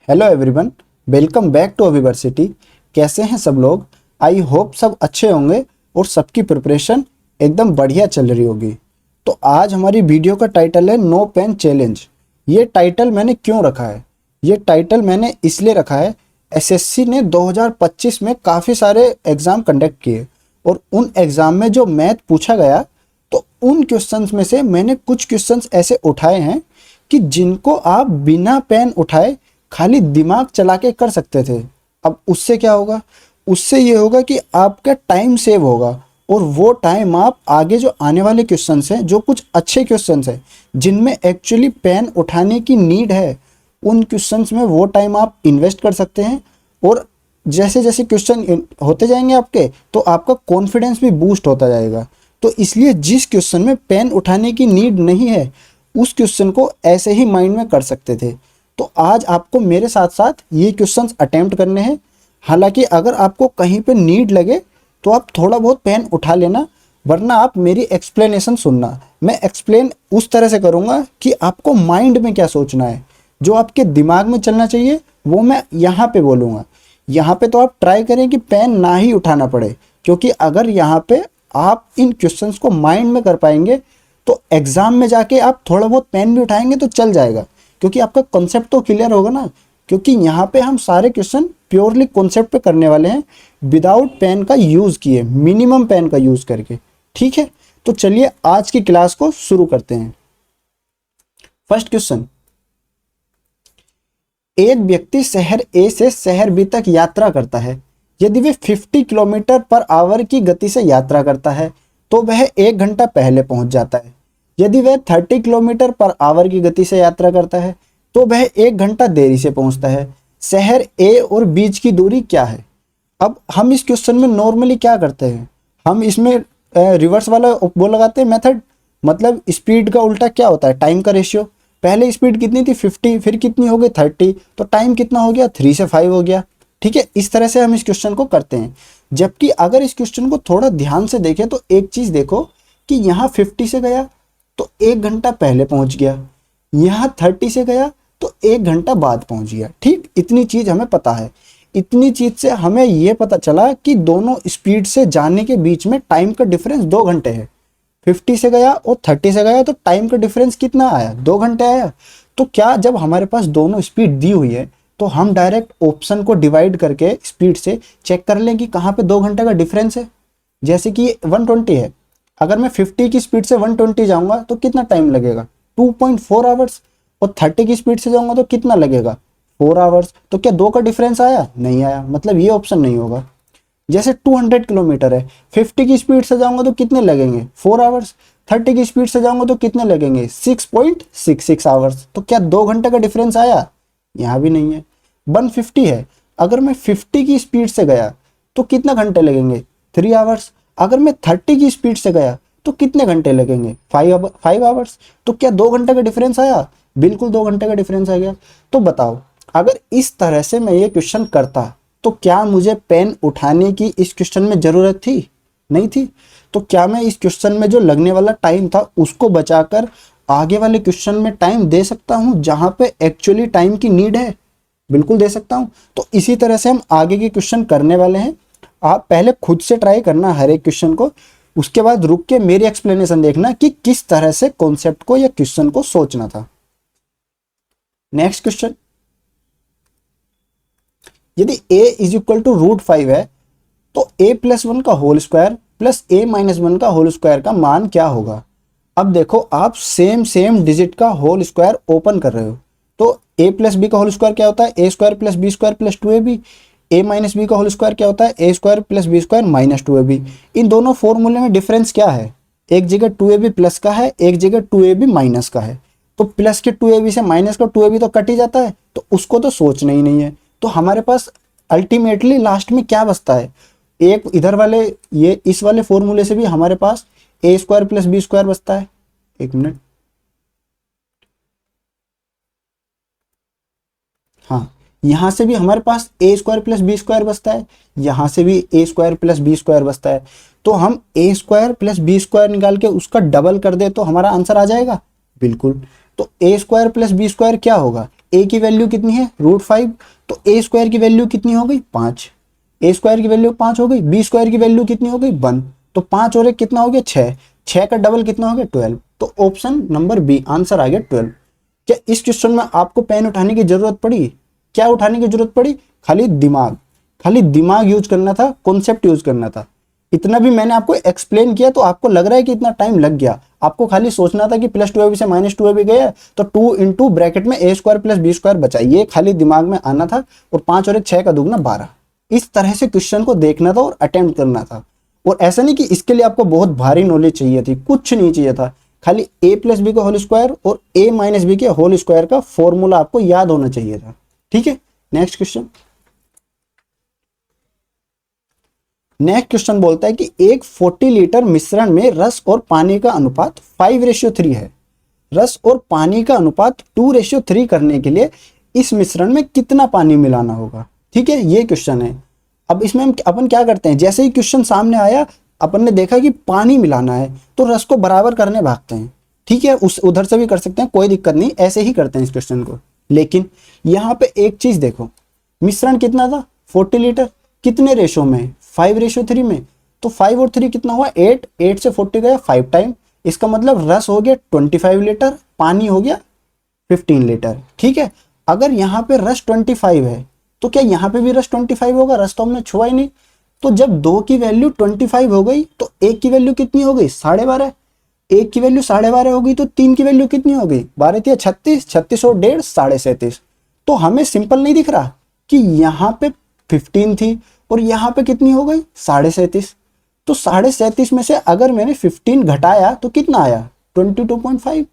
Hello everyone, welcome back to अविवर्सिटी। कैसे हैं सब लोग? आई होप सब अच्छे होंगे और सबकी प्रिपरेशन एकदम बढ़िया चल रही होगी। तो आज हमारी वीडियो का टाइटल है नो पेन चैलेंज। ये टाइटल मैंने क्यों रखा है? ये टाइटल मैंने इसलिए रखा है, एसएससी ने 2025 में काफ़ी सारे एग्ज़ाम कंडक्ट किए और उन एग्ज़ाम में जो मैथ पूछा गया, तो उन क्वेश्चंस में से मैंने कुछ क्वेश्चंस ऐसे उठाए हैं कि जिनको आप बिना पेन उठाए खाली दिमाग चला के कर सकते थे। अब उससे क्या होगा? उससे ये होगा कि आपका टाइम सेव होगा और वो टाइम आप आगे जो आने वाले क्वेश्चंस हैं, जो कुछ अच्छे क्वेश्चंस हैं जिनमें एक्चुअली पेन उठाने की नीड है, उन क्वेश्चंस में वो टाइम आप इन्वेस्ट कर सकते हैं। और जैसे जैसे क्वेश्चन होते जाएंगे आपके, तो आपका कॉन्फिडेंस भी बूस्ट होता जाएगा। तो इसलिए जिस क्वेश्चन में पेन उठाने की नीड नहीं है, उस क्वेश्चन को ऐसे ही माइंड में कर सकते थे। तो आज आपको मेरे साथ साथ ये क्वेश्चंस अटेम्प्ट करने हैं। हालांकि अगर आपको कहीं पे नीड लगे तो आप थोड़ा बहुत पेन उठा लेना, वरना आप मेरी एक्सप्लेनेशन सुनना। मैं एक्सप्लेन उस तरह से करूँगा कि आपको माइंड में क्या सोचना है, जो आपके दिमाग में चलना चाहिए वो मैं यहाँ पे बोलूँगा। यहाँ पे तो आप ट्राई करें कि पेन ना ही उठाना पड़े, क्योंकि अगर यहाँ पे आप इन क्वेश्चंस को माइंड में कर पाएंगे तो एग्जाम में जाके आप थोड़ा बहुत पेन भी उठाएंगे तो चल जाएगा, क्योंकि आपका कॉन्सेप्ट तो क्लियर होगा ना। क्योंकि यहाँ पे हम सारे क्वेश्चन प्योरली कॉन्सेप्ट पे करने वाले हैं, विदाउट पेन का यूज़ किए, मिनिमम पेन का यूज़ करके। ठीक है, तो चलिए आज की क्लास को शुरू करते हैं। फर्स्ट क्वेश्चन, एक व्यक्ति शहर ए से शहर बी तक यात्रा करता है। यदि वे 50 किलोमीटर पर आवर की गति से यात्रा करता है तो वह 1 घंटा पहले पहुंच जाता है। यदि वह 30 किलोमीटर पर आवर की गति से यात्रा करता है तो वह 1 घंटा देरी से पहुंचता है। शहर ए और बीच की दूरी क्या है? अब हम इस क्वेश्चन में नॉर्मली क्या करते हैं, हम इसमें रिवर्स वाला वो लगाते हैं मेथड। मतलब स्पीड का उल्टा क्या होता है? टाइम का रेशियो। पहले स्पीड कितनी थी? 50, फिर कितनी हो गई? 30, तो टाइम कितना हो गया? 3 से 5 हो गया। ठीक है, इस तरह से हम इस क्वेश्चन को करते हैं। जबकि अगर इस क्वेश्चन को थोड़ा ध्यान से देखें तो एक चीज देखो कि यहाँ 50 से गया तो 1 घंटा पहले पहुंच गया, यहाँ 30 से गया तो 1 घंटा बाद पहुंच गया। ठीक, इतनी चीज हमें पता है। इतनी चीज से हमें यह पता चला कि दोनों स्पीड से जाने के बीच में टाइम का डिफरेंस 2 घंटे है। 50 से गया और 30 से गया तो टाइम का डिफरेंस कितना आया? 2 घंटे आया। तो क्या जब हमारे पास दोनों स्पीड दी हुई है तो हम डायरेक्ट ऑप्शन को डिवाइड करके स्पीड से चेक कर लें कि कहाँ पे 2 घंटे का डिफरेंस है? जैसे कि 120 है, अगर मैं 50 की स्पीड से 120 जाऊंगा तो कितना टाइम लगेगा? 2.4 आवर्स। और 30 की स्पीड से जाऊंगा तो कितना लगेगा? 4 आवर्स। तो क्या 2 का डिफरेंस आया? नहीं आया, मतलब ये ऑप्शन नहीं होगा। जैसे 200 किलोमीटर है, 50 की स्पीड से जाऊंगा तो कितने लगेंगे? 4 आवर्स। 30 की स्पीड से जाऊंगा तो कितने लगेंगे? 6.66 आवर्स। तो क्या 2 घंटे का डिफरेंस आया? यहाँ भी नहीं है। 150 है, अगर मैं 50 की स्पीड से गया तो कितना घंटे लगेंगे? 3 आवर्स। अगर मैं 30 की स्पीड से गया तो कितने घंटे लगेंगे? 5 आवर्स। तो क्या 2 घंटे का डिफरेंस आया? बिल्कुल 2 घंटे का डिफरेंस आ गया। तो बताओ, अगर इस तरह से मैं ये क्वेश्चन करता तो क्या मुझे पेन उठाने की इस क्वेश्चन में जरूरत थी? नहीं थी। तो क्या मैं इस क्वेश्चन में जो लगने वाला टाइम था उसको बचाकर आगे वाले क्वेश्चन में टाइम दे सकता हूं जहां पे एक्चुअली टाइम की नीड है? बिल्कुल दे सकता हूं। तो इसी तरह से हम आगे के क्वेश्चन करने वाले हैं। आप पहले खुद से ट्राई करना हर एक क्वेश्चन को, उसके बाद रुक के मेरी एक्सप्लेनेशन देखना कि किस तरह से कॉन्सेप्ट को या क्वेश्चन को सोचना था। नेक्स्ट क्वेश्चन, यदि a इज इक्वल टू √5 है तो a+1 का होल स्क्वायर प्लस a-1 का होल स्क्वायर का मान क्या होगा? अब देखो, आप सेम डिजिट का होल स्क्वायर ओपन कर रहे हो, तो a+b का होल स्क्वायर क्या होता है? a square plus b square plus 2ab। a-b का होल स्क्वायर क्या होता है? a square plus b square minus 2ab। इन दोनों फॉर्मूले में डिफरेंस क्या है? एक जगह 2ab प्लस का है, एक जगह 2ab माइनस का है। तो प्लस के 2ab से माइनस का 2ab तो कट ही जाता है, तो उसको तो सोचना ही नहीं है। तो हमारे पास अल्टीमेटली लास्ट में क्या बचता है? एक इधर वाले, ये इस वाले फॉर्मूले से भी हमारे पास a square plus b square बचता है। एक मिनट, हाँ, यहां से भी हमारे पास a square plus b square बचता है, यहां से भी a square plus b square बचता है। तो हम a square plus b square निकाल के उसका डबल कर दे तो हमारा आंसर आ जाएगा। बिल्कुल। तो a square plus b square क्या होगा? ए की वैल्यू कितनी है √5, तो ए स्क्वायर की वैल्यू कितनी हो गई 5, ए स्क्वायर की वैल्यू 5 हो गई, बी स्क्वायर की वैल्यू कितनी हो गई 1, तो 5 और 1 कितना हो गया 6, 6 का डबल कितना हो गया 12, तो ऑप्शन नंबर बी आंसर आ गया 12। क्या इस क्वेश्चन में आपको पेन उठाने की जरूरत पड़ी? क्या उठाने की जरूरत पड़ी? खाली दिमाग यूज करना था, कॉन्सेप्ट यूज करना था। इतना भी मैंने आपको एक्सप्लेन किया तो आपको लग रहा है कि इतना टाइम लग गया। आपको खाली सोचना था कि +2ab से -2ab गया तो 2 इंटू ब्रैकेट में a square plus b square बचा, ये खाली दिमाग में आना था, और 5 और 1 6 का दुगना 12। इस तरह से क्वेश्चन को देखना था और अटेम्प्ट करना था। और ऐसा नहीं कि इसके लिए आपको बहुत भारी नॉलेज चाहिए थी, कुछ नहीं चाहिए था, खाली a प्लस बी का होल स्क्वायर और a माइनस बी के होल स्क्वायर का फॉर्मूला आपको याद होना चाहिए था। ठीक है, नेक्स्ट क्वेश्चन। नेक्स्ट क्वेश्चन बोलता है कि एक 40 लीटर मिश्रण में रस और पानी का अनुपात 5:3 है। रस और पानी का अनुपात 2:3 करने के लिए इस मिश्रण में कितना पानी मिलाना होगा? ठीक है, ये क्वेश्चन है। अब इसमें हम अपन क्या करते हैं, जैसे ही क्वेश्चन सामने आया अपन ने देखा कि पानी मिलाना है तो रस को बराबर करने भागते हैं। ठीक है, उस उधर से भी कर सकते हैं, कोई दिक्कत नहीं, ऐसे ही करते हैं इस क्वेश्चन को। लेकिन यहाँ पे एक चीज देखो, मिश्रण कितना था 40 लीटर, कितने रेशो में 5:3 में, तो 5 और 3 कितना हुआ 8, 8 से 40 गया 5 टाइम, इसका मतलब रस हो गया 25 लीटर, पानी हो गया 15 लीटर। ठीक है, अगर यहाँ पे रस 25 है तो क्या यहाँ पे भी रस 25 होगा? रस तो हमने छुआ ही नहीं। तो जब 2 की वैल्यू 25 हो गई तो 1 की वैल्यू कितनी हो गई 12.5, 1 की वैल्यू 12.5 हो गई तो 3 की वैल्यू कितनी हो गई 12 × 36, 36 और 1.5 37। तो हमें सिंपल नहीं दिख रहा कि यहाँ पे 15 थी और यहाँ पे कितनी हो गई 37.5, तो 37.5 में से अगर मैंने 15 घटाया तो कितना आया 22.5।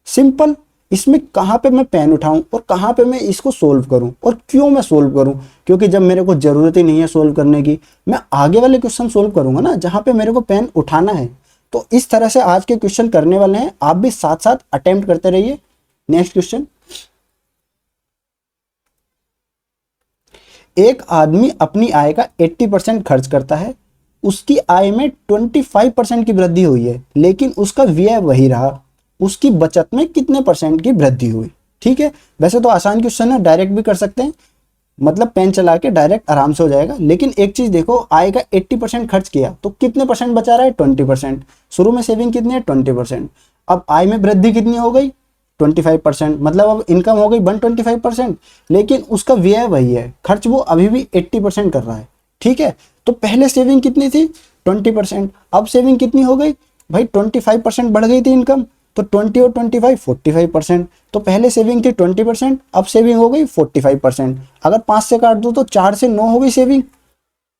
सिंपल। इसमें कहाँ पे मैं पेन उठाऊं और कहाँ पे मैं इसको सोल्व करूं, और क्यों मैं सोल्व करूं? क्योंकि जब मेरे को जरूरत ही नहीं है सोल्व करने की, मैं आगे वाले क्वेश्चन सोल्व करूंगा ना जहां पे मेरे को पेन उठाना है। तो इस तरह से आज के क्वेश्चन करने वाले हैं, आप भी साथ साथ अटेम्प्ट करते रहिए। Next question. एक आदमी अपनी आय का 80% खर्च करता है, उसकी आय में 25% की वृद्धि हुई है, लेकिन उसका व्यय वही रहा, उसकी बचत में कितने % की वृद्धि हुई? ठीक है, वैसे तो आसान क्वेश्चन है, डायरेक्ट भी कर सकते हैं, मतलब पेन चला के डायरेक्ट आराम से हो जाएगा। लेकिन एक चीज देखो, आय का 80% खर्च किया तो कितने % बचा रहा है 20%। शुरू में सेविंग कितनी है 20%, अब आय में वृद्धि कितनी हो गई 25%, मतलब अब इनकम हो गई 125%, लेकिन उसका व्यय वही है, खर्च वो अभी भी 80% कर रहा है। ठीक है, तो पहले सेविंग कितनी थी 20%, अब सेविंग कितनी हो गई भाई 25% बढ़ गई थी इनकम, तो 20 और 25 45%। तो पहले सेविंग थी 20%, अब सेविंग हो गई 45%। अगर 5 से काट दो तो 4 से 9 हो गई सेविंग,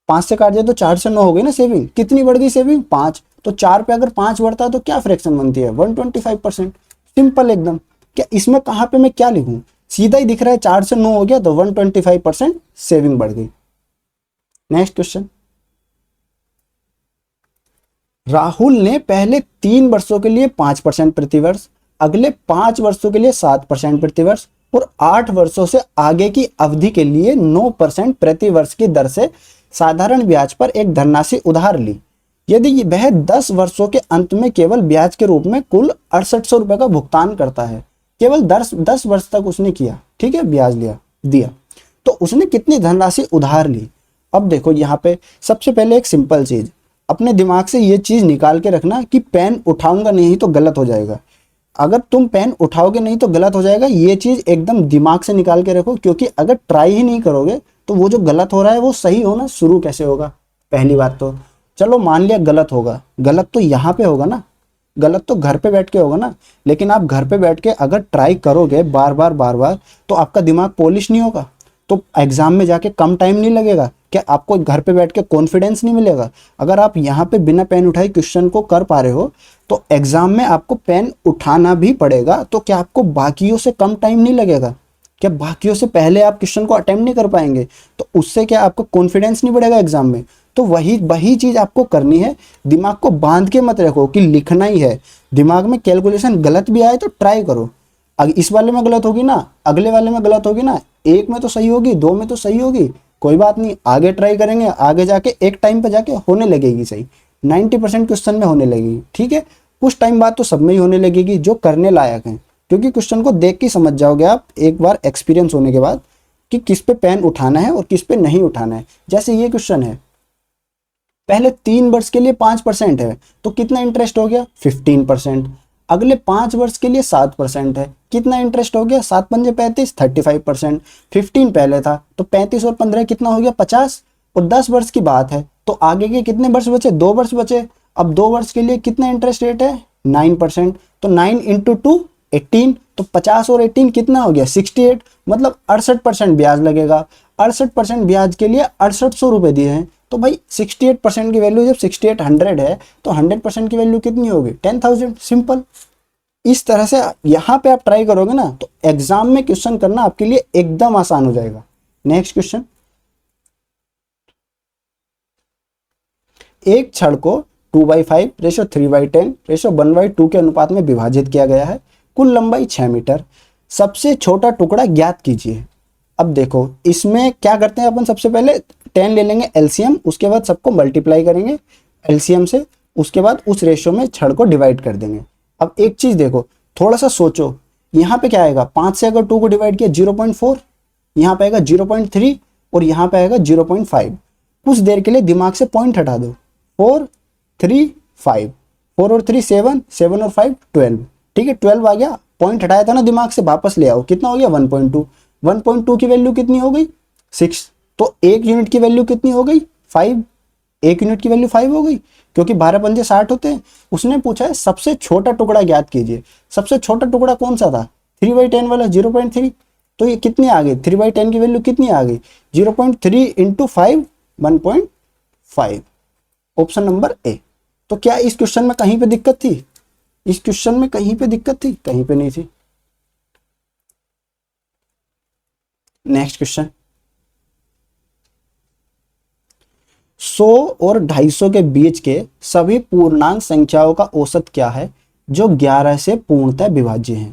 5 से काट दिया तो 4 से 9 हो गई ना सेविंग। कितनी बढ़ गई सेविंग 5, तो 4 पे अगर 5 बढ़ता है तो क्या फ्रैक्शन बनती है 125%। सिंपल एकदम। क्या इसमें कहाँ पे मैं क्या लिखूं, सीधा ही दिख रहा है 4 से 9 हो गया तो 125% सेविंग बढ़ गई। Next question. राहुल ने पहले 3 वर्षों के लिए 5% प्रतिवर्ष, अगले 5 वर्षों के लिए 7% प्रतिवर्ष और 8 वर्षों से आगे की अवधि के लिए 9% प्रतिवर्ष की दर से साधारण ब्याज पर एक धनराशि उधार ली। यदि वह 10 वर्षों के अंत में केवल ब्याज के रूप में कुल 6800 रुपए का भुगतान करता है, केवल 10 वर्ष तक उसने किया, ठीक है, ब्याज लिया दिया, तो उसने कितनी धनराशि उधार ली? अब देखो यहाँ पे सबसे पहले एक सिंपल चीज, अपने दिमाग से ये चीज निकाल के रखना कि पेन उठाऊंगा नहीं तो गलत हो जाएगा। अगर तुम पेन उठाओगे नहीं तो गलत हो जाएगा, ये चीज एकदम दिमाग से निकाल के रखो, क्योंकि अगर ट्राई ही नहीं करोगे तो वो जो गलत हो रहा है वो सही होना शुरू कैसे होगा? पहली बात तो चलो मान लिया गलत होगा, गलत तो यहाँ पे होगा ना, गलत तो घर पे बैठ के होगा ना। लेकिन आप घर पे बैठ के अगर ट्राई करोगे बार बार तो आपका दिमाग पॉलिश नहीं होगा, तो एग्जाम में जाके कम टाइम नहीं लगेगा, क्या आपको घर पे बैठ के कॉन्फिडेंस नहीं मिलेगा? अगर आप यहाँ पे बिना पेन उठाए क्वेश्चन को कर पा रहे हो तो एग्जाम में आपको पेन उठाना भी पड़ेगा, तो क्या आपको बाकियों से कम टाइम नहीं लगेगा? क्या बाकियों से पहले आप क्वेश्चन को अटेम्प्ट नहीं कर पाएंगे? तो उससे क्या आपको कॉन्फिडेंस नहीं बढ़ेगा एग्जाम में? तो वही चीज आपको करनी है। दिमाग को बांध के मत रखो कि लिखना ही है, दिमाग में कैलकुलेशन गलत भी आए तो ट्राई करो। इस वाले में गलत होगी ना, अगले वाले में गलत होगी ना, एक में तो सही होगी, 2 में तो सही होगी, कोई बात नहीं, आगे ट्राई करेंगे, आगे जाके एक टाइम पे जाके होने लगेगी सही, 90% क्वेश्चन में होने लगेगी। ठीक है, कुछ टाइम बाद तो सब में ही होने लगेगी जो करने लायक हैं, क्योंकि क्वेश्चन को देख के समझ जाओगे आप एक बार एक्सपीरियंस होने के बाद कि किस पे पेन उठाना है और किस पे नहीं उठाना है। जैसे ये क्वेश्चन है, पहले 3 वर्ष के लिए 5% है तो कितना इंटरेस्ट हो गया 15%। अगले 5 वर्ष के लिए 7% है, कितना इंटरेस्ट हो गया 7 पंजे 35 35%। 15 पहले था तो 35 और 15 कितना हो गया 50। और 10 वर्ष की बात है तो आगे के कितने वर्ष बचे 2 वर्ष बचे। अब 2 वर्ष के लिए कितना इंटरेस्ट रेट है 9%। तो 9 इंटू 2 18। तो 50 और 18 कितना हो गया 68, मतलब 68% ब्याज लगेगा। 68% ब्याज के लिए 6800 रुपए दिए हैं। तो भाई 68% की वैल्यू जब 6800 है तो 100% की वैल्यू कितनी होगी 10,000। सिंपल। इस तरह से यहाँ पे आप ट्राई करोगे ना तो एग्जाम में क्वेश्चन करना आपके लिए एकदम आसान हो जाएगा। नेक्स्ट क्वेश्चन, एक छड़ को 2/5 रेशो 3/10 रेशो 1/2 के अनुपात में विभाजित किया गया है। कुल लंबाई 6 मीटर। सबसे छोटा टुकड़ा ज्ञात कीजिए। अब देखो इसमें क्या करते हैं अपन, सबसे पहले 10 ले लेंगे एलसीएम, उसके बाद सबको मल्टीप्लाई करेंगे एलसीएम से, उसके बाद उस रेशो में छड़ को डिवाइड कर देंगे। अब एक चीज देखो, थोड़ा सा सोचो, यहाँ पे क्या आएगा 5 से अगर 2 को डिवाइड किया 0.4, यहाँ पे आएगा 0.3 और यहाँ पे आएगा 0.5। कुछ देर के लिए दिमाग से पॉइंट हटा दो। 4 3 5, 4 और 3 7, 7 और 5 12। ठीक है 12 आ गया, पॉइंट हटाया था ना दिमाग से, वापस ले आओ, कितना हो गया 1.2। 1.2 की वैल्यू कितनी हो गई 6। तो 1 यूनिट की वैल्यू कितनी हो गई 5। 1 यूनिट की वैल्यू 5 हो गई, क्योंकि 12 पंजे 60 होते हैं। उसने पूछा है सबसे छोटा टुकड़ा ज्ञात कीजिए। सबसे छोटा टुकड़ा कौन सा था 3/10 वाला 0.3। तो ये कितनी आ गई 3/10 की वैल्यू कितनी आ गई 0.3 इंटू 5 1.5। Option number A. तो क्या इस क्वेश्चन में कहीं पे दिक्कत थी, इस क्वेश्चन में कहीं पे दिक्कत थी, कहीं पे नहीं थी। नेक्स्ट क्वेश्चन, 100 और 250 के बीच के सभी पूर्णांक संख्याओं का औसत क्या है जो 11 से पूर्णतः विभाज्य है।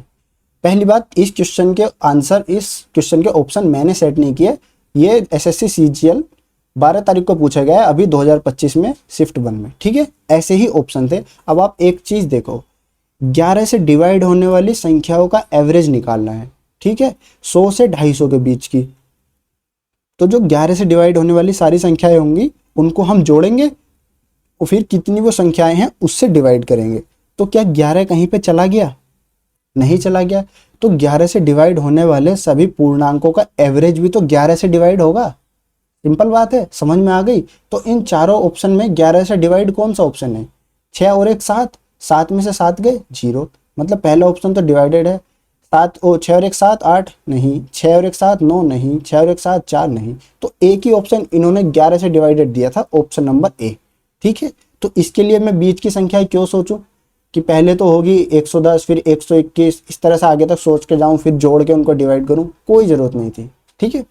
पहली बात, इस क्वेश्चन के आंसर, इस क्वेश्चन के ऑप्शन मैंने सेट नहीं किए, ये एसएससी सीजीएल 12 तारीख को पूछा गया है, अभी 2025 में शिफ्ट 1 में। ठीक है, ऐसे ही ऑप्शन थे। अब आप एक चीज देखो, 11 से डिवाइड होने वाली संख्याओं का एवरेज निकालना है। ठीक है, 100 से 250 के बीच की, तो जो 11 से डिवाइड होने वाली सारी संख्याएं होंगी उनको हम जोड़ेंगे और फिर कितनी वो संख्याएं हैं उससे डिवाइड करेंगे। तो क्या 11 कहीं पे चला गया, नहीं चला गया। तो 11 से डिवाइड होने वाले सभी पूर्णांकों का एवरेज भी तो 11 से डिवाइड होगा। सिंपल बात है, समझ में आ गई। तो इन चारों ऑप्शन में 11 से डिवाइड कौन सा ऑप्शन है 6 और 1 7, 7 में से 7 गए 0, मतलब पहला ऑप्शन तो डिवाइडेड है। 6 और 1 7 8 नहीं, 6 और 1 7 9 नहीं, 6 और 1 7 4 नहीं। तो एक ही ऑप्शन इन्होंने 11 से डिवाइडेड दिया था, ऑप्शन नंबर ए। ठीक है, तो इसके लिए मैं बीच की संख्या क्यों सोचूं कि पहले तो होगी 110 फिर 121, इस तरह से आगे तक सोच के जाऊं फिर जोड़ के उनको डिवाइड करूं, कोई जरूरत नहीं थी। ठीक है,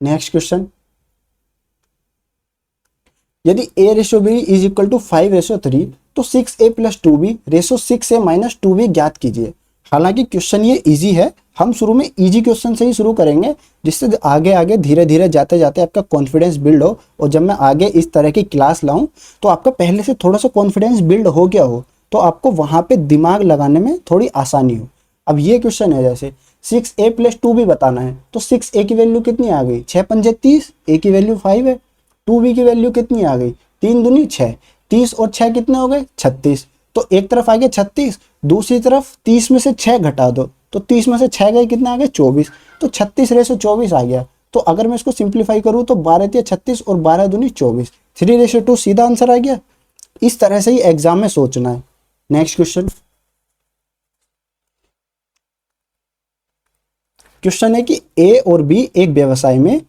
नेक्स्ट क्वेश्चन, यदि a/b इज इक्वल टू 5/3 तो 6a + 2b ratio 6a - 2b ज्ञात कीजिए। हालांकि क्वेश्चन ये इजी है, हम शुरू में इजी क्वेश्चन से ही शुरू करेंगे, जिससे आगे आगे धीरे धीरे जाते जाते आपका कॉन्फिडेंस बिल्ड हो, और जब मैं आगे इस तरह की क्लास लाऊं तो आपका पहले से थोड़ा सा कॉन्फिडेंस बिल्ड हो गया हो, तो आपको वहां पे दिमाग लगाने में थोड़ी आसानी हो। अब ये क्वेश्चन है, जैसे 6a + 2b बताना है, तो 6a की वैल्यू कितनी आ गई 6 पंजे 30, a की वैल्यू 5 है। 2b की वैल्यू कितनी आ गई 3 दूनी 6, 30 और 6 कितने हो गए 36। तो एक तरफ आ गया 36, दूसरी तरफ 30 में से 6 घटा दो, तो 30 में से 6 गए कितना आ गया 24, तो 36/24 आ गया। तो अगर मैं इसको सिंप्लीफाई करूं तो 12 × 36 और 12 दूनी 24, 3/2 सीधा आंसर आ गया। इस तरह से ही एग्जाम में सोचना है। नेक्स्ट क्वेश्चन, क्वेश्चन है कि ए और बी एक व्यवसाय में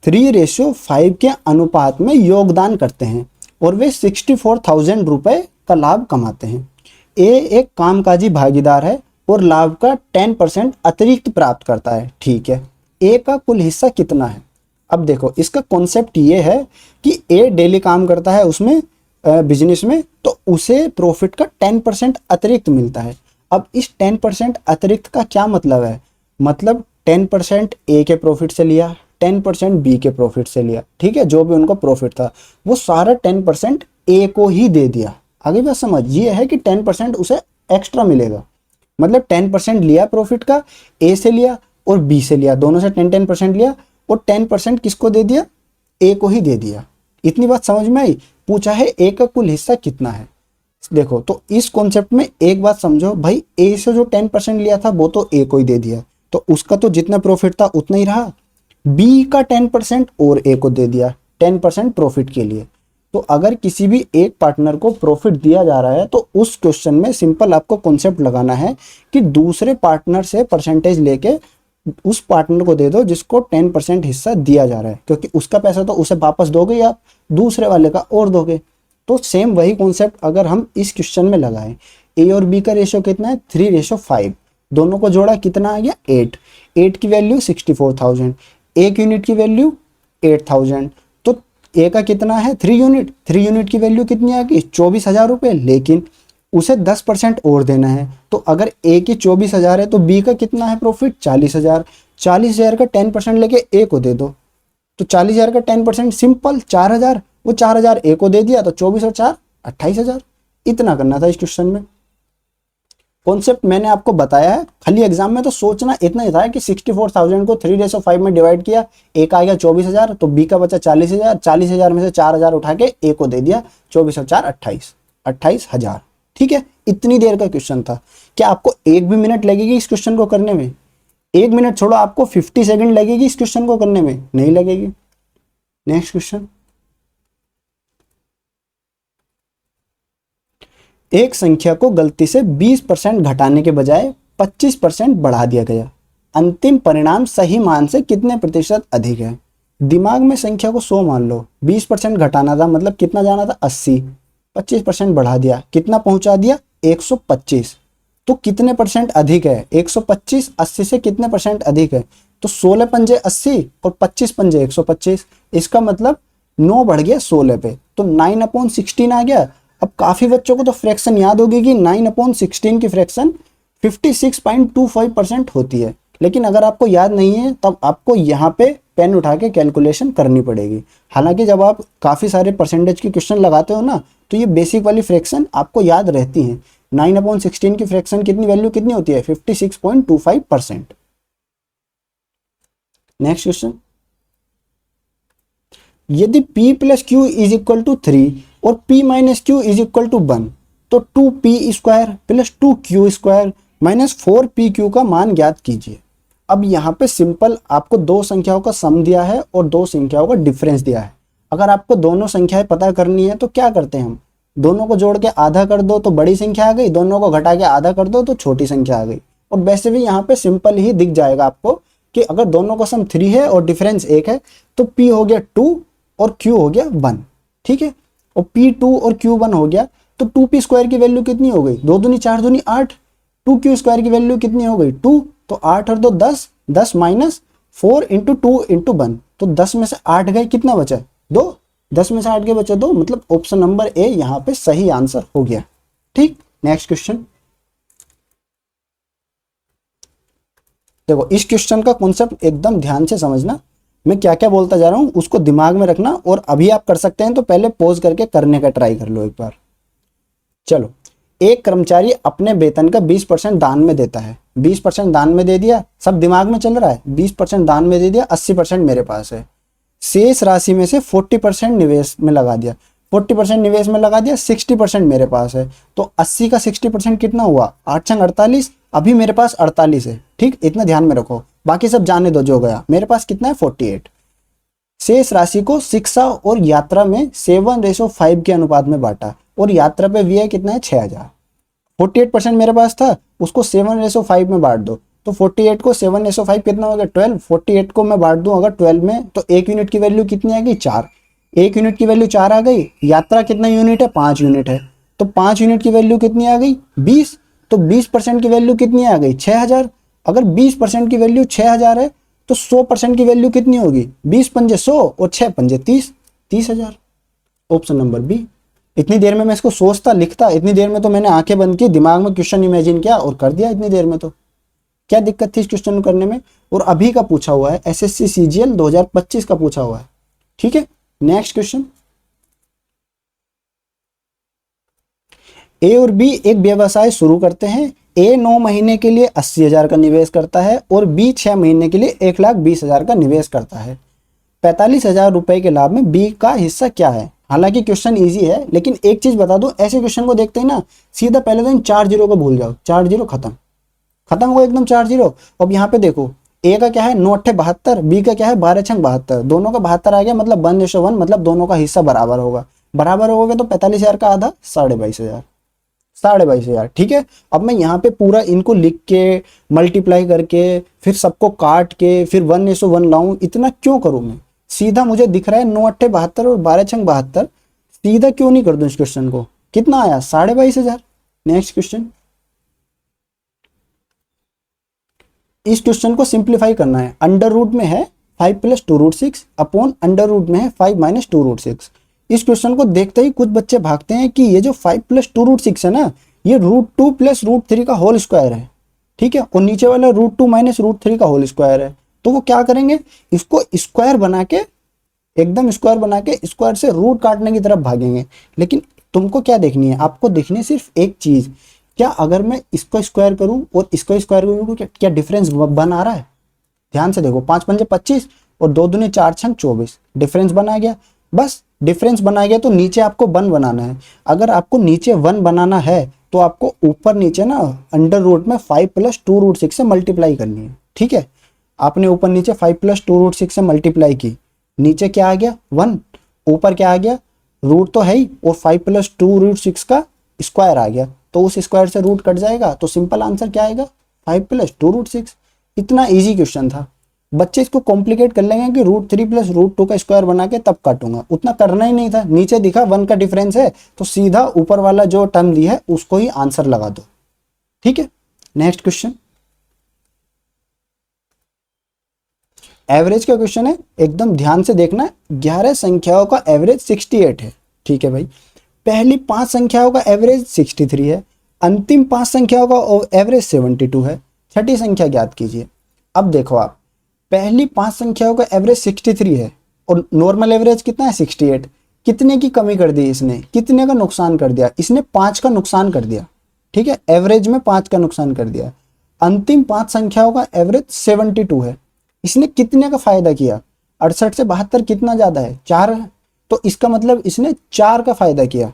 3/5 के अनुपात में योगदान करते हैं और वे 64,000 रुपए का लाभ कमाते हैं। ए एक कामकाजी भागीदार है और लाभ का 10% अतिरिक्त प्राप्त करता है। ठीक है, ए का कुल हिस्सा कितना है। अब देखो इसका कॉन्सेप्ट ये है कि ए डेली काम करता है उसमें बिजनेस में, तो उसे प्रॉफिट का 10% अतिरिक्त मिलता है। अब इस 10% अतिरिक्त का क्या मतलब है, मतलब 10% ए के प्रॉफिट से लिया, 10% बी के प्रॉफिट से लिया। ठीक है, जो भी उनको प्रॉफिट था वो सारा 10% ए को ही दे दिया। आगे बात समझ, ये है कि 10% उसे एक्स्ट्रा मिलेगा। मतलब 10% लिया प्रॉफिट का, ए से लिया और बी से लिया, दोनों से 10% लिया और 10% किसको दे दिया, ए को ही दे दिया। इतनी बात समझ में आई। पूछा है ए का कुल हिस्सा कितना है। देखो तो इस कॉन्सेप्ट में एक बात समझो भाई, ए से जो 10% लिया था वो तो ए को ही दे दिया, तो उसका तो जितना प्रॉफिट था उतना ही रहा। बी का 10% और ए को दे दिया 10% प्रॉफिट के लिए। तो अगर किसी भी एक पार्टनर को प्रॉफिट दिया जा रहा है तो उस क्वेश्चन में सिंपल आपको कॉन्सेप्ट लगाना है कि दूसरे पार्टनर से परसेंटेज लेके उस पार्टनर को दे दो जिसको 10% हिस्सा दिया जा रहा है, क्योंकि उसका पैसा तो उसे वापस दोगे या दूसरे वाले का और दोगे। तो सेम वही कॉन्सेप्ट अगर हम इस क्वेश्चन में लगाएं, ए और बी का रेशियो कितना है 3:5, दोनों को जोड़ा कितना आ गया 8, 8 की वैल्यू 64,000, एक यूनिट की वैल्यू 8,000, तो ए का कितना है 3 यूनिट, 3 यूनिट की वैल्यू कितनी आ गई 24,000 रुपये, लेकिन उसे 10% और देना है। तो अगर ए की 24,000 है तो बी का कितना है प्रॉफिट 40,000, 40,000 का 10% लेके ए को दे दो, तो 40,000 का 10% सिंपल 4,000, वो 4,000 ए को दे दिया, तो 24 और 4 28,000। इतना करना था इस क्वेश्चन में। कॉन्सेप्ट मैंने आपको बताया है, खाली एग्जाम में तो सोचना इतना ही था कि 64,000 को 3:5 में डिवाइड किया, ए का आ गया 24,000, तो बी का बचा 40,000, 40,000 में से 4,000 उठा के ए को दे दिया, 24 और 4 28,000। ठीक है, इतनी देर का क्वेश्चन था। क्या आपको 1 भी मिनट लगेगी इस क्वेश्चन को करने में? 1 मिनट छोड़ो, आपको 50 सेकंड लगेगी इस क्वेश्चन को करने में? नहीं लगेगी। नेक्स्ट क्वेश्चन, एक संख्या को गलती से 20% घटाने के बजाय 25% बढ़ा दिया गया, अंतिम परिणाम सही मान से कितने प्रतिशत अधिक है? दिमाग में संख्या को 100 मान लो, 20% घटाना था मतलब कितना जाना था 80, 25% बढ़ा दिया, कितना पहुंचा दिया 125, तो कितने परसेंट अधिक है 125, 80 से कितने परसेंट अधिक है? तो 16 पंजे 80 और 25 पंजे 125, इसका मतलब 9 बढ़ गया 16 पे, तो 9/16 आ गया। अब काफी बच्चों को तो फ्रैक्शन याद होगी कि 9/16 की फ्रैक्शन 56.25% होती है, लेकिन अगर आपको याद नहीं है तब आपको यहाँ पे पेन उठा के कैलकुलेशन करनी पड़ेगी। हालांकि जब आप काफ़ी सारे परसेंटेज के क्वेश्चन लगाते हो ना, तो ये बेसिक वाली फ्रैक्शन आपको याद रहती हैं। 9/16 की फ्रैक्शन कितनी वैल्यू कितनी होती है 56.25%। नेक्स्ट क्वेश्चन, यदि p plus q is equal to 3 और p minus q is equal to 1, तो 2p² plus 2q² minus 4pq का मान ज्ञात कीजिए। अब यहाँ पे सिंपल आपको दो संख्याओं का सम दिया है और दो संख्याओं का डिफरेंस दिया है। अगर आपको दोनों संख्याएं पता करनी है तो क्या करते हैं हम, दोनों को जोड़ के आधा कर दो तो बड़ी संख्या आ गई, दोनों को घटा के आधा कर दो तो छोटी संख्या आ गई। और वैसे भी यहाँ पे सिंपल ही दिख जाएगा आपको कि अगर दोनों का सम 3 है और डिफरेंस 1 है तो p हो गया 2 और q हो गया 1। ठीक है, और p2 और q1 हो गया, तो 2p² की वैल्यू कितनी हो गई 2 दूनी 4 दूनी 8, 2q² की वैल्यू कितनी हो गई 2, तो 8 और 2 10, 10 माइनस 4 इंटू 2 इंटू 1, तो 10 में से 8 गए, कितना बचा 2, 10 में से 8 गए बचा 2, मतलब ऑप्शन नंबर ए यहाँ पे सही आंसर हो गया। ठीक, नेक्स्ट क्वेश्चन। देखो इस क्वेश्चन का कॉन्सेप्ट एकदम ध्यान से समझना, मैं क्या क्या बोलता जा रहा हूं उसको दिमाग में रखना, और अभी आप कर सकते हैं तो पहले पॉज करके करने का ट्राई कर लो एक बार। चलो, एक कर्मचारी अपने वेतन का 20% दान में देता है, 20% दान में दे दिया, सब दिमाग में चल रहा है, 20% दान में दे दिया, 80% मेरे पास है, शेष राशि में से 40% निवेश में लगा दिया, 40% निवेश में लगा दिया, 60% मेरे पास है, तो 80 का 60% कितना हुआ 8 छंग 48, अभी मेरे पास 48 है। ठीक, इतना ध्यान में रखो, बाकी सब जाने दो जो गया, मेरे पास कितना है 48। शेष राशि को शिक्षा और यात्रा में 7:5 के अनुपात में बांटा, और यात्रा पे व्यय कितना है 6,000। 48% मेरे पास था, उसको 7:5 में बांट दो, तो 48 को 7:5 कितना हो गया 12, 48 को मैं बांट दूं अगर 12 में तो 1 यूनिट की वैल्यू कितनी आ गई 4, 1 यूनिट की वैल्यू 4 आ गई। यात्रा कितना यूनिट है 5 यूनिट है, तो 5 यूनिट की वैल्यू कितनी आ गई 20, तो 20% की वैल्यू कितनी आ गई 6,000। अगर 20% की वैल्यू 6,000 है तो 100% की वैल्यू कितनी होगी 20 पंजे 100 और 6 पंजे 30, 30,000। Option number b. इतनी देर में मैं इसको सोचता लिखता, इतनी देर में तो मैंने आंखें बंद की, दिमाग में क्वेश्चन इमेजिन किया और कर दिया इतनी देर में, तो क्या दिक्कत थी इस क्वेश्चन को करने में। और अभी का पूछा हुआ है, एसएससी सीजीएल 2025 का पूछा हुआ है। ठीक है, नेक्स्ट क्वेश्चन। ए और बी एक व्यवसाय शुरू करते हैं, ए 9 महीने के लिए 80,000 का निवेश करता है और बी 6 महीने के लिए 1,20,000 का निवेश करता है। 45,000 रुपए के लाभ में बी का हिस्सा क्या है? हालांकि क्वेश्चन इजी है, लेकिन एक चीज बता दूं, ऐसे क्वेश्चन को देखते ही ना सीधा पहले तो इन 4 जीरो को भूल जाओ, 4 जीरो खत्म, खत्म हो एकदम 4 जीरो। अब यहाँ पे देखो ए का क्या है 9 अट्ठे 72, बी का क्या है 12 छंग 72, दोनों का 72 आ गया, मतलब 1:1, मतलब दोनों का हिस्सा बराबर होगा। बराबर होगा तो 45,000 का आधा 22,500, 22,500, ठीक है। अब मैं यहाँ पे पूरा इनको लिख के मल्टीप्लाई करके फिर सबको काट के फिर 1:1 लाऊं, इतना क्यों करूं मैं? सीधा मुझे दिख रहा है 9 अट्ठे 72 और 12 छंग 72, सीधा क्यों नहीं कर दूं इस क्वेश्चन को? कितना आया 22,500। नेक्स्ट क्वेश्चन, इस क्वेश्चन को सिंप्लीफाई करना है। अंडर रूट में है 5 + 2√6 अपॉन अंडर रूट में है 5 - 2√6। इस क्वेश्चन को देखते ही कुछ बच्चे भागते हैं कि ये जो 5 + 2√6 है ना, ये √2 + √3 का होल स्क्वायर है, ठीक है, और नीचे वाला √2 - √3 का होल स्क्वायर है। तो वो क्या करेंगे, इसको स्क्वायर बना के, एकदम स्क्वायर बना के स्क्वायर से रूट काटने की तरफ भागेंगे। लेकिन तुमको क्या देखनी है, आपको देखनी है सिर्फ एक चीज, क्या अगर मैं इसको स्क्वायर करूं और इसको स्क्वायर करूं क्या डिफरेंस बन आ रहा है? ध्यान से देखो, 5 पंजे 25 और 2 दूनी 4 छंग 24, डिफरेंस बना गया। बस डिफरेंस बना गया तो नीचे आपको 1 बनाना है। अगर आपको नीचे 1 बनाना है तो आपको ऊपर नीचे ना अंडर रूट में 5 + 2√6 से मल्टीप्लाई करनी है, ठीक है। आपने ऊपर नीचे 5 + 2√6 से मल्टीप्लाई की, नीचे क्या आ गया 1, ऊपर क्या आ गया रूट तो है ही, और 5 + 2√6 का स्क्वायर आ गया, तो उस स्क्वायर से रूट कट जाएगा, तो सिंपल आंसर क्या आएगा 5 + 2√6। इतना इजी क्वेश्चन था। बच्चे इसको कॉम्प्लिकेट कर लेंगे कि √3 + √2 का स्क्वायर बना के तब काटूंगा, उतना करना ही नहीं था। नीचे दिखा 1 का डिफरेंस है तो सीधा ऊपर वाला जो टर्म दी है उसको ही आंसर लगा दो, ठीक है। नेक्स्ट क्वेश्चन, एवरेज का क्वेश्चन है, एकदम ध्यान से देखना। 11 संख्याओं का एवरेज 68 है, ठीक है भाई। पहली 5 संख्याओं का एवरेज 63 है, अंतिम 5 संख्याओं का एवरेज 72 है, छठी संख्या ज्ञात कीजिए। अब देखो आप, पहली 5 संख्याओं का एवरेज 63 है और नॉर्मल एवरेज कितना है 68। कितने की कमी कर दी इसने, कितने का नुकसान कर दिया इसने? 5 का नुकसान कर दिया, ठीक है, एवरेज में 5 का नुकसान कर दिया। अंतिम 5 संख्याओं का एवरेज 72 है, इसने कितने का फायदा किया? 68 से 72 कितना ज्यादा है 4 है, तो इसका मतलब इसने 4 का फायदा किया,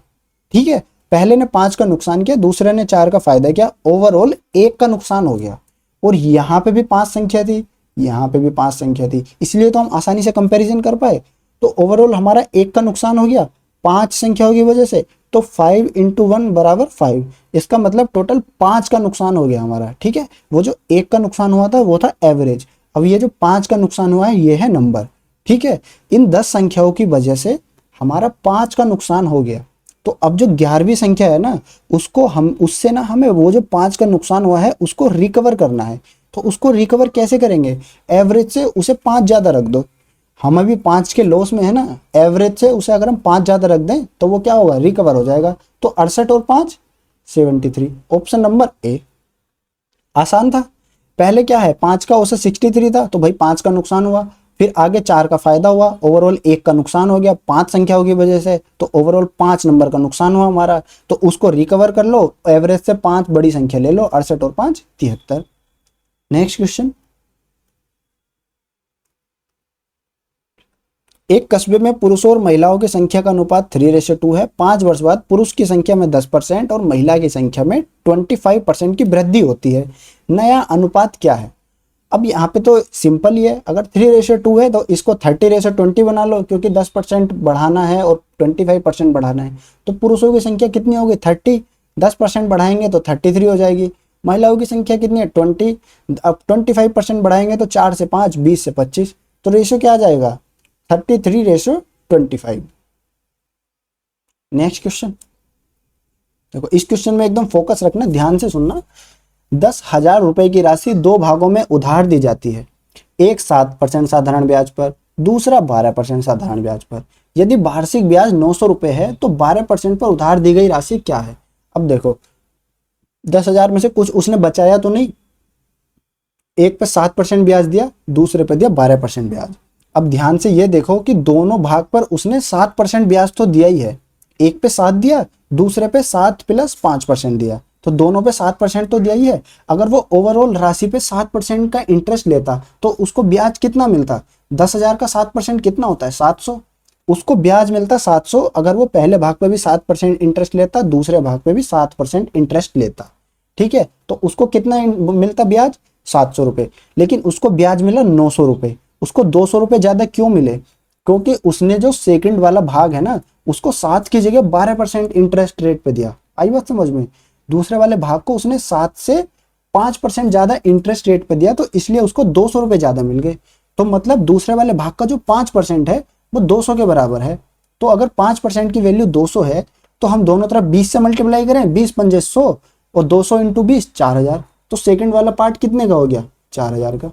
ठीक है। पहले ने 5 का नुकसान किया, दूसरे ने 4 का फायदा किया, ओवरऑल 1 का नुकसान हो गया। और यहाँ पे भी 5 संख्या थी, यहाँ पे भी 5 संख्या थी, इसलिए तो हम आसानी से कंपैरिजन कर पाए। तो ओवरऑल हमारा 1 का नुकसान हो गया 5 संख्याओं की वजह से, तो 5 × 1 = 5, इसका मतलब टोटल 5 का नुकसान हो गया हमारा, ठीक है। वो जो 1 का नुकसान हुआ था वो था एवरेज, अब ये जो 5 का नुकसान हुआ है ये है नंबर, ठीक है। इन 10 संख्याओं की वजह से हमारा 5 का नुकसान हो गया। तो अब जो 11वीं संख्या है ना, उसको हम उससे ना हमें वो जो 5 का नुकसान हुआ है उसको रिकवर करना है। तो उसको रिकवर कैसे करेंगे? एवरेज से उसे 5 ज्यादा रख दो। हम अभी 5 के लॉस में है ना, एवरेज से उसे अगर हम 5 ज्यादा रख दें तो वो क्या होगा, रिकवर हो जाएगा। तो 68 और 5 73, ऑप्शन नंबर ए। आसान था। पहले क्या है 5 का औसत 63 था, तो भाई 5 का नुकसान हुआ, फिर आगे 4 का फायदा हुआ, ओवरऑल 1 का नुकसान हो गया 5 संख्याओं की वजह से, तो ओवरऑल 5 नंबर का नुकसान हुआ हमारा। तो उसको रिकवर कर लो, एवरेज से 5 बड़ी संख्या ले लो, 68 और 5 73। नेक्स्ट क्वेश्चन, एक कस्बे में पुरुषों और महिलाओं की संख्या का अनुपात 3:2 है। 5 वर्ष बाद पुरुष की संख्या में 10% और महिला की संख्या में 25% की वृद्धि होती है। नया अनुपात क्या है? अब यहाँ पे तो सिंपल ही है, अगर 3:2 है तो इसको 30:20 बना लो, क्योंकि 10% बढ़ाना है और 25% बढ़ाना है। तो पुरुषों की संख्या कितनी होगी 30, 10% बढ़ाएंगे तो 33 हो जाएगी। महिलाओं की संख्या कितनी है 20, अब 25% बढ़ाएंगे तो 4 से 5, 20 से 25, तो रेशियो क्या आ जाएगा 33:25। नेक्स्ट क्वेश्चन देखो, इस क्वेश्चन में एकदम फोकस रखना, ध्यान से सुनना। 10,000 रुपए की राशि 2 भागों में उधार दी जाती है, एक 7% साधारण ब्याज पर, दूसरा 12% साधारण ब्याज पर। यदि वार्षिक ब्याज 900 रुपए है तो 12% पर उधार दी गई राशि क्या है? अब देखो 10,000 में से कुछ उसने बचाया तो नहीं, एक पे 7% ब्याज दिया, दूसरे पे दिया 12% ब्याज। अब ध्यान से ये देखो कि दोनों भाग पर उसने 7% ब्याज तो दिया ही है, एक पे 7 दिया, दूसरे पे 7 + 5% दिया, तो दोनों पे 7% तो दिया ही है। अगर वो ओवरऑल राशि पे 7% का इंटरेस्ट लेता तो उसको ब्याज कितना मिलता? 10,000 का 7% कितना होता है? 700। उसको ब्याज मिलता 700 अगर वो पहले भाग पे भी 7% इंटरेस्ट लेता, दूसरे भाग पे भी 7% इंटरेस्ट लेता। ठीक है, तो उसको कितना मिलता ब्याज? 700 रुपये। लेकिन उसको ब्याज मिला 900 रुपये। उसको 200 रुपये ज्यादा क्यों मिले? क्योंकि उसने जो सेकंड वाला भाग है ना, उसको 7 की जगह 12% इंटरेस्ट रेट पे दिया। आई बात समझ में? दूसरे वाले भाग को उसने 7 से 5% ज्यादा इंटरेस्ट रेट पे दिया, तो इसलिए उसको 200 रुपये ज्यादा मिल गए। तो मतलब दूसरे वाले भाग का जो 5% है वो 200 के बराबर है। तो अगर 5% की वैल्यू 200 है तो हम दोनों तरफ 20 से मल्टीप्लाई करें, 20 पंजे 100 और 200 इंटू 20 4000। तो सेकंड वाला पार्ट कितने का हो गया? 4000 का।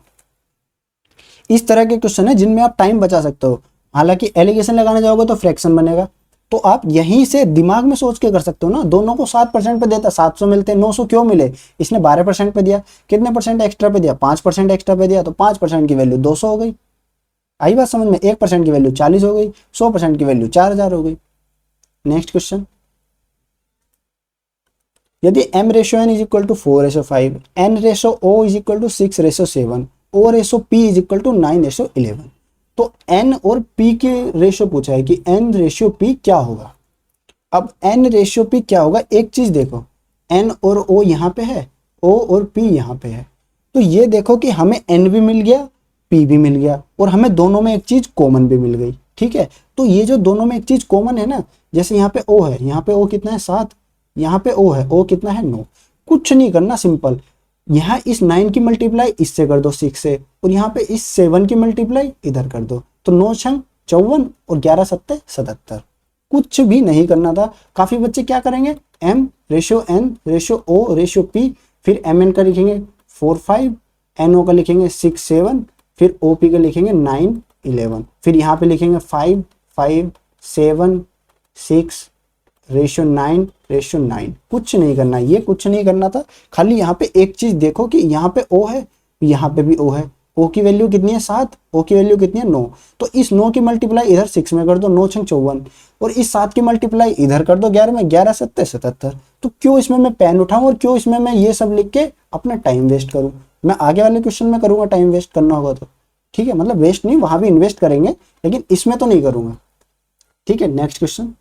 इस तरह के क्वेश्चन है जिनमें आप टाइम बचा सकते हो। हालांकि एलिगेशन लगाने जाओगे तो फ्रैक्शन बनेगा, तो आप यहीं से दिमाग में सोच के कर सकते हो ना। दोनों को 7% पे देता, 700 मिलते, 900 क्यों मिले? इसने 12% पे दिया, कितने परसेंट एक्स्ट्रा पे दिया? 5% एक्स्ट्रा पे दिया, तो 5% की वैल्यू 200 हो गई। आई बात समझ में? 1% की वैल्यू 40 हो गई, 100% की वैल्यू 4000 हो गई। नेक्स्ट क्वेश्चन, यदि m ratio n is equal to 4:5, n ratio o is equal to 6:7, o ratio p is equal to 9:11, तो n और p के रेशो पूछा है कि n रेशियो p क्या होगा। अब n रेशियो p क्या होगा, एक चीज देखो, n और o यहाँ पे है, o और p यहाँ पे है, तो ये देखो कि हमें n भी मिल गया, p भी मिल गया, और हमें दोनों में एक चीज कॉमन भी मिल गई। ठीक है, तो ये जो दोनों में एक चीज कॉमन है ना, जैसे यहाँ पे o है, यहाँ पे o कितना है 7, यहाँ पे o है, o कितना है 9। कुछ नहीं करना, सिंपल, यहाँ इस 9 की मल्टीप्लाई इससे कर दो 6 से, और यहाँ पे इस 7 की मल्टीप्लाई इधर कर दो, तो 9 छंग 54 और 11 सत्ते 77। कुछ भी नहीं करना था। काफी बच्चे क्या करेंगे, m ratio n ratio o ratio p, फिर mn का लिखेंगे 4-5, no का लिखेंगे 6-7, फिर op का लिखेंगे 9-11, फिर यहाँ पे लिखेंगे 5-5-7-6 रेशियो 9:9। कुछ नहीं करना, ये कुछ नहीं करना था। खाली यहाँ पे एक चीज देखो कि यहाँ पे o है, यहाँ पे भी o है, o की वैल्यू कितनी है 7, o की वैल्यू कितनी है 9, तो इस 9 की मल्टीप्लाई इधर 6 में कर दो, 9 छंग 54, और इस 7 की मल्टीप्लाई इधर कर दो 11 में, 11 सत्ते 77। तो क्यों इसमें मैं पेन उठाऊं और क्यों इसमें मैं ये सब लिख के अपना टाइम वेस्ट करूं? मैं आगे वाले क्वेश्चन में करूंगा टाइम वेस्ट करना होगा तो, ठीक है, मतलब वेस्ट नहीं, वहां भी इन्वेस्ट करेंगे, लेकिन इसमें तो नहीं करूंगा। ठीक है, नेक्स्ट क्वेश्चन।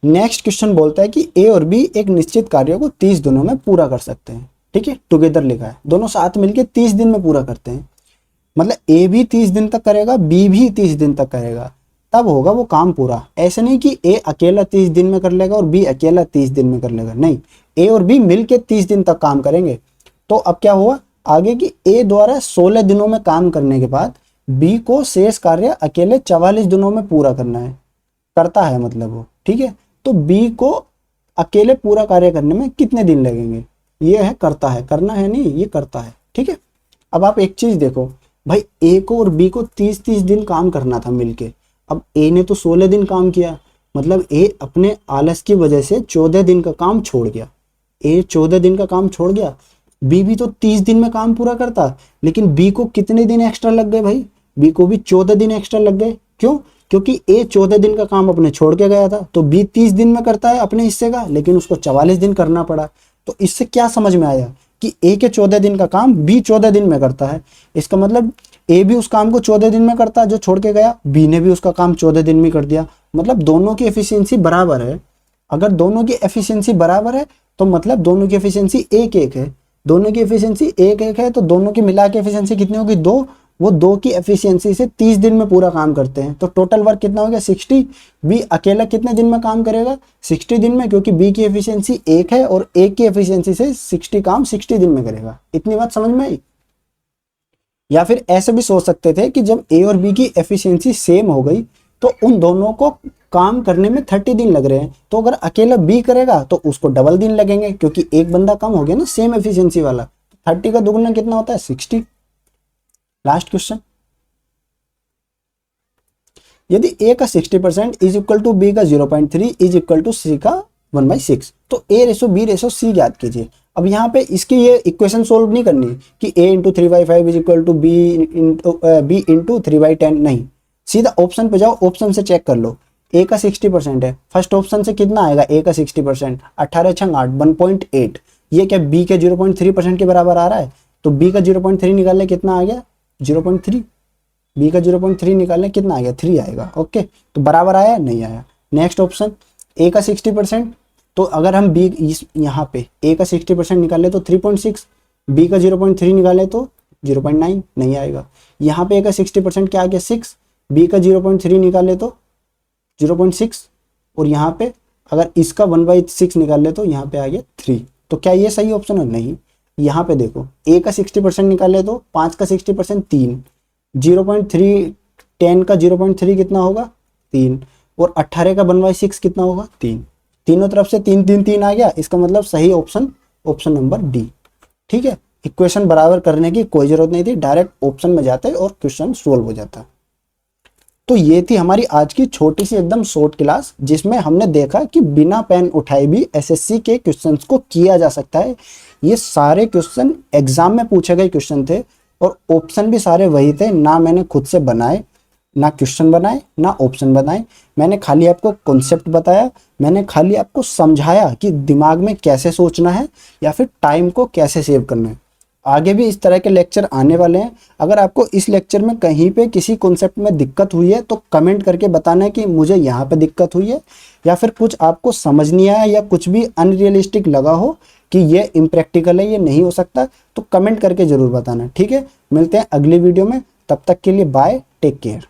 नेक्स्ट क्वेश्चन बोलता है कि ए और बी एक निश्चित कार्य को 30 दिनों में पूरा कर सकते हैं। ठीक है, टुगेदर लिखा है, दोनों साथ मिलके 30 दिन में पूरा करते हैं। मतलब ए भी 30 दिन तक करेगा, बी भी 30 दिन तक करेगा, तब होगा वो काम पूरा। ऐसे नहीं कि ए अकेला 30 दिन में कर लेगा और बी अकेला 30 दिन में कर लेगा, नहीं, ए और बी मिलके 30 दिन तक काम करेंगे। तो अब क्या हुआ आगे कि ए द्वारा 16 दिनों में काम करने के बाद बी को शेष कार्य अकेले 44 दिनों में पूरा करना है, करता है मतलब वो। ठीक है, तो बी को अकेले पूरा कार्य करने में कितने दिन लगेंगे, ये है करता है, करना है नहीं, ये करता है। ठीक है, अब आप एक चीज देखो भाई, ए को और बी को 30-30 दिन काम करना था मिलके। अब ए ने तो 16 दिन काम किया, मतलब ए अपने आलस की वजह से 14 दिन का काम छोड़ गया। ए 14 दिन का काम छोड़ गया, बी भी तो 30 दिन में काम पूरा करता, लेकिन बी को कितने दिन एक्स्ट्रा लग गए भाई, बी को भी 14 दिन एक्स्ट्रा लग गए। क्यों? क्योंकि ए 14 दिन का काम अपने छोड़ के गया था, तो बी 30 दिन में करता है अपने हिस्से का, लेकिन उसको 44 दिन करना पड़ा। तो इससे क्या समझ में आया कि ए के 14 दिन का काम बी 14 दिन में करता है। इसका मतलब ए भी उस काम को 14 दिन में करता है जो छोड़ के गया, बी ने भी उसका काम 14 दिन में कर दिया। मतलब दोनों की एफिशिएंसी बराबर है। अगर दोनों की एफिशिएंसी बराबर है तो मतलब दोनों की एफिशिएंसी 1-1 है। दोनों की एफिशिएंसी 1-1 है तो दोनों की मिला के एफिशिएंसी कितनी होगी 2। वो 2 की एफिशिएंसी से 30 दिन में पूरा काम करते हैं, तो टोटल वर्क कितना हो गया 60। बी अकेला कितने दिन में काम करेगा 60 दिन में, क्योंकि बी की एफिशिएंसी 1 है और ए की एफिशिएंसी से 60 काम 60 दिन में करेगा। इतनी बात समझ में आई? या फिर ऐसे भी सोच सकते थे कि जब ए और बी की एफिशिएंसी सेम हो गई तो उन दोनों को काम करने में 30 दिन लग रहे हैं, तो अगर अकेला बी करेगा तो उसको डबल दिन लगेंगे, क्योंकि एक बंदा कम हो गया ना सेम एफिशिएंसी वाला। 30 का दुगुना कितना होता है 60। लास्ट क्वेश्चन, यदि ए का 60% इज इक्वल टू बी का 0.3 इज इक्वल टू सी का 1/6, तो ए रेशो बी रेशो सी ज्ञात कीजिए। अब यहाँ पे इसकी ये इक्वेशन सोल्व नहीं करनी कि a into 3/5 is equal to b into 3/10, नहीं, सीधा ऑप्शन पे जाओ, ऑप्शन से चेक कर लो। ए का 60% है, फर्स्ट ऑप्शन से कितना आएगा ए का 60%, 18 छंग 8, 1.8। ये क्या बी के 0.3% के बराबर आ रहा है, तो बी का 0.3 निकालने कितना आ गया 0.3, बी का 0.3 निकालने कितना आ गया 3 आएगा। ओके, तो बराबर आया नहीं आया। नेक्स्ट ऑप्शन ए का 60%, तो अगर हम बी यहाँ पे ए का 60% निकाले तो 3.6, बी का 0.3 निकाले तो 0.9 नहीं आएगा। यहाँ पे ए का 60% क्या आ गया 6, बी का 0.3 निकाले तो 0.6, और यहाँ पे अगर इसका 1/6 निकाल ले तो यहाँ पे आ गया 3। तो क्या ये सही ऑप्शन है? नहीं। यहाँ पे देखो ए का 60% निकाले तो 5 का 60% 3, 0.3, 10 का 0.3 कितना होगा 3, और 18 का 1/6 कितना होगा 3। तीनों तरफ से 3 3 3 आ गया, इसका मतलब सही ऑप्शन ऑप्शन नंबर डी। ठीक है, इक्वेशन बराबर करने की कोई जरूरत नहीं थी, डायरेक्ट ऑप्शन में जाते और क्वेश्चन सोल्व हो जाता। तो ये थी हमारी आज की छोटी सी एकदम शॉर्ट क्लास, जिसमें हमने देखा कि बिना पेन उठाए भी एसएससी के क्वेश्चंस को किया जा सकता है। ये सारे क्वेश्चन एग्जाम में पूछे गए क्वेश्चन थे और ऑप्शन भी सारे वही थे, ना मैंने खुद से बनाए, ना क्वेश्चन बनाए, ना ऑप्शन बनाए। मैंने खाली आपको कॉन्सेप्ट बताया, मैंने खाली आपको समझाया कि दिमाग में कैसे सोचना है या फिर टाइम को कैसे सेव करना है। आगे भी इस तरह के लेक्चर आने वाले हैं। अगर आपको इस लेक्चर में कहीं पे किसी कॉन्सेप्ट में दिक्कत हुई है तो कमेंट करके बताना कि मुझे यहाँ पे दिक्कत हुई है, या फिर कुछ आपको समझ नहीं आया या कुछ भी अनरियलिस्टिक लगा हो कि ये इम्प्रैक्टिकल है, ये नहीं हो सकता, तो कमेंट करके ज़रूर बताना। ठीक है, मिलते हैं अगली वीडियो में, तब तक के लिए बाय, टेक केयर।